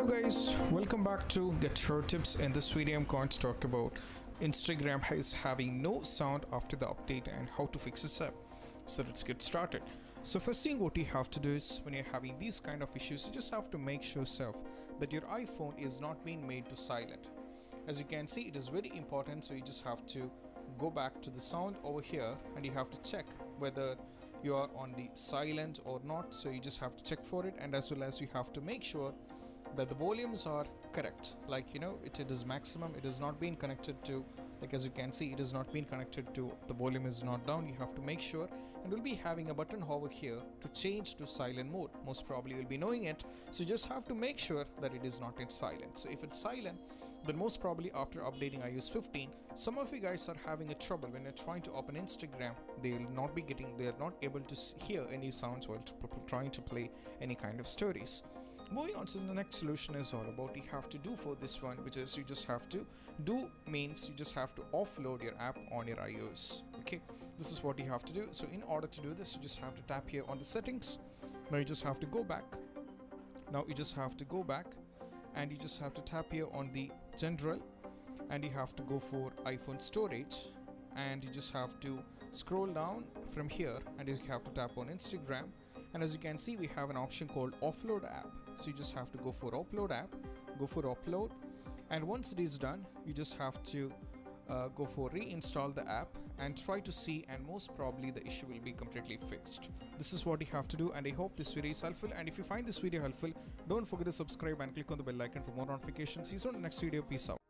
Hello guys, welcome back to Get Your Tips. In this video I'm going to talk about Instagram is having no sound after the update and how to fix this up. So let's get started. So first thing what you have to do is when you're having these kind of issues, you just have to make sure yourself that your iPhone is not being made to silent. As you can see, it is very important, so you just have to go back to the sound over here and you have to check whether you are on the silent or not. So you just have to check for it, and as well as you have to make sure that the volumes are correct, like it is maximum, it is not being connected to, like as you can see, it is not being connected to, the volume is not down. You have to make sure, and we'll be having a button over here to change to silent mode. Most probably you'll be knowing it, so you just have to make sure that it is not in silent. So if it's silent, then most probably after updating iOS 15, some of you guys are having a trouble when you're trying to open Instagram. They're not able to hear any sounds while trying to play any kind of stories. Moving on to the next solution is all about you have to do for this one, which is you just have to offload your app on your iOS. Okay, this is what you have to do. So in order to do this, you just have to tap here on the settings. Now you just have to go back. And you just have to tap here on the general, and you have to go for iPhone storage, and you just have to scroll down from here and you have to tap on Instagram. And as you can see, we have an option called offload app. So you just have to go for upload app, go for upload, and once it is done, you just have to go for reinstall the app and try to see, and most probably the issue will be completely fixed. This is what you have to do, and I hope this video is helpful. And if you find this video helpful, don't forget to subscribe and click on the bell icon for more notifications. See you soon in the next video. Peace out.